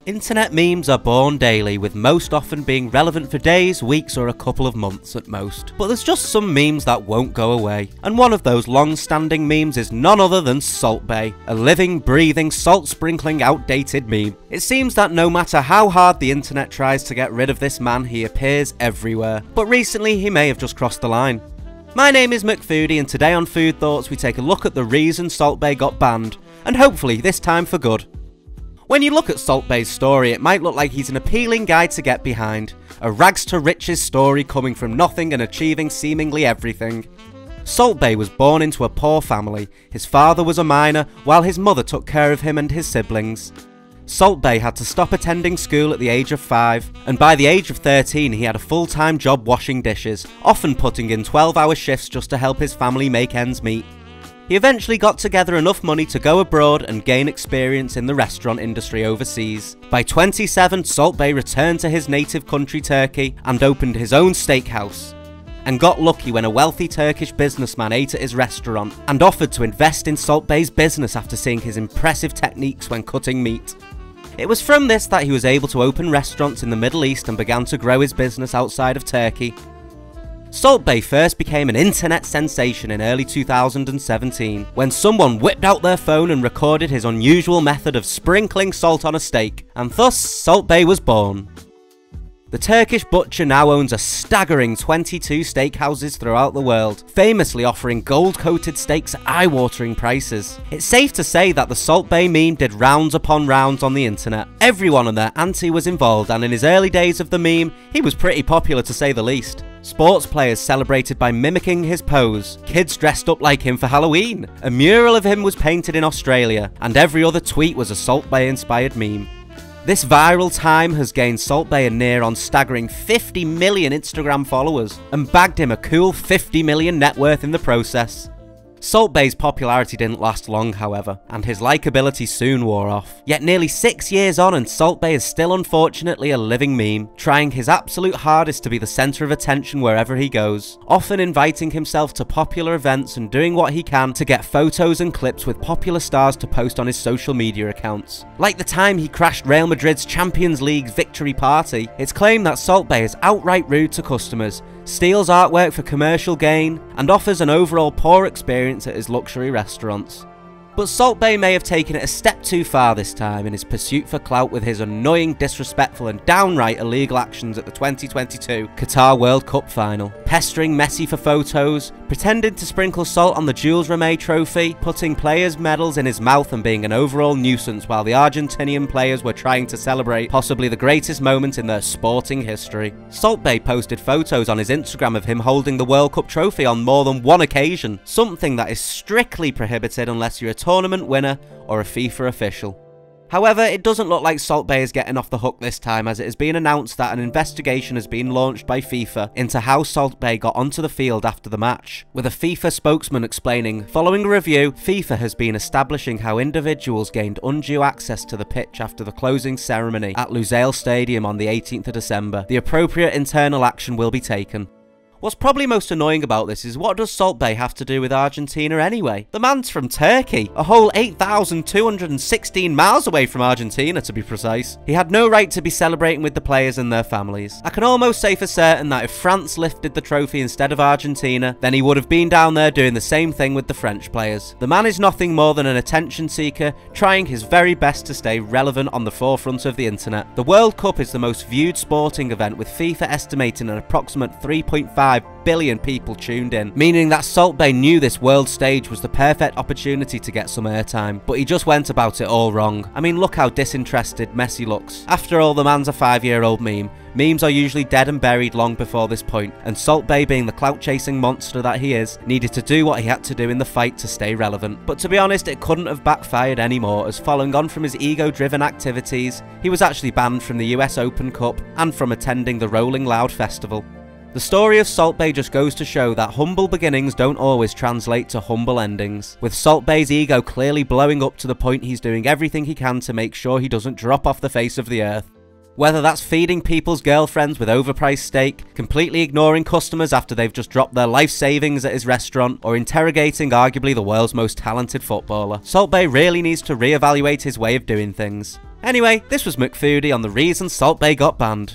Internet memes are born daily, with most often being relevant for days, weeks or a couple of months at most. But there's just some memes that won't go away, and one of those long-standing memes is none other than Salt Bae, a living, breathing, salt-sprinkling, outdated meme. It seems that no matter how hard the internet tries to get rid of this man, he appears everywhere. But recently he may have just crossed the line. My name is McFoodie, and today on Food Thoughts we take a look at the reason Salt Bae got banned, and hopefully this time for good. When you look at Salt Bae's story, it might look like he's an appealing guy to get behind. A rags to riches story coming from nothing and achieving seemingly everything. Salt Bae was born into a poor family. His father was a miner, while his mother took care of him and his siblings. Salt Bae had to stop attending school at the age of 5, and by the age of 13 he had a full-time job washing dishes, often putting in 12-hour shifts just to help his family make ends meet. He eventually got together enough money to go abroad and gain experience in the restaurant industry overseas. By 27, Salt Bae returned to his native country Turkey and opened his own steakhouse, and got lucky when a wealthy Turkish businessman ate at his restaurant and offered to invest in Salt Bae's business after seeing his impressive techniques when cutting meat. It was from this that he was able to open restaurants in the Middle East and began to grow his business outside of Turkey. Salt Bae first became an internet sensation in early 2017 when someone whipped out their phone and recorded his unusual method of sprinkling salt on a steak, and thus Salt Bae was born. The Turkish butcher now owns a staggering 22 steakhouses throughout the world, famously offering gold-coated steaks at eye-watering prices. It's safe to say that the Salt Bae meme did rounds upon rounds on the internet. Everyone and their auntie was involved, and in his early days of the meme, he was pretty popular to say the least. Sports players celebrated by mimicking his pose, kids dressed up like him for Halloween, a mural of him was painted in Australia, and every other tweet was a Salt Bae inspired meme. This viral time has gained Salt Bae a near-on staggering 50 million Instagram followers, and bagged him a cool 50 million net worth in the process. Salt Bae's popularity didn't last long, however, and his likability soon wore off. Yet nearly 6 years on and Salt Bae is still unfortunately a living meme, trying his absolute hardest to be the centre of attention wherever he goes, often inviting himself to popular events and doing what he can to get photos and clips with popular stars to post on his social media accounts. Like the time he crashed Real Madrid's Champions League victory party, it's claimed that Salt Bae is outright rude to customers, steals artwork for commercial gain, and offers an overall poor experience at his luxury restaurants. But Salt Bae may have taken it a step too far this time in his pursuit for clout with his annoying, disrespectful and downright illegal actions at the 2022 Qatar World Cup Final. Pestering Messi for photos, pretending to sprinkle salt on the Jules Rimet trophy, putting players' medals in his mouth and being an overall nuisance while the Argentinian players were trying to celebrate possibly the greatest moment in their sporting history. Salt Bae posted photos on his Instagram of him holding the World Cup trophy on more than one occasion, something that is strictly prohibited unless you're a tournament winner or a FIFA official. However, it doesn't look like Salt Bae is getting off the hook this time, as it has been announced that an investigation has been launched by FIFA into how Salt Bae got onto the field after the match, with a FIFA spokesman explaining, following a review, FIFA has been establishing how individuals gained undue access to the pitch after the closing ceremony at Lusail Stadium on the 18th of December. The appropriate internal action will be taken. What's probably most annoying about this is, what does Salt Bae have to do with Argentina anyway? The man's from Turkey, a whole 8,216 miles away from Argentina to be precise. He had no right to be celebrating with the players and their families. I can almost say for certain that if France lifted the trophy instead of Argentina, then he would have been down there doing the same thing with the French players. The man is nothing more than an attention seeker, trying his very best to stay relevant on the forefront of the internet. The World Cup is the most viewed sporting event, with FIFA estimating an approximate 3.5 billion people tuned in, meaning that Salt Bae knew this world stage was the perfect opportunity to get some airtime, but he just went about it all wrong. I mean, look how disinterested Messi looks. After all, the man's a 5-year-old meme. Memes are usually dead and buried long before this point, and Salt Bae, being the clout-chasing monster that he is, needed to do what he had to do in the fight to stay relevant. But to be honest, it couldn't have backfired anymore, as following on from his ego-driven activities, he was actually banned from the US Open Cup and from attending the Rolling Loud Festival. The story of Salt Bae just goes to show that humble beginnings don't always translate to humble endings, with Salt Bae's ego clearly blowing up to the point he's doing everything he can to make sure he doesn't drop off the face of the earth. Whether that's feeding people's girlfriends with overpriced steak, completely ignoring customers after they've just dropped their life savings at his restaurant, or interrogating arguably the world's most talented footballer, Salt Bae really needs to reevaluate his way of doing things. Anyway, this was McFoodie on the reason Salt Bae got banned.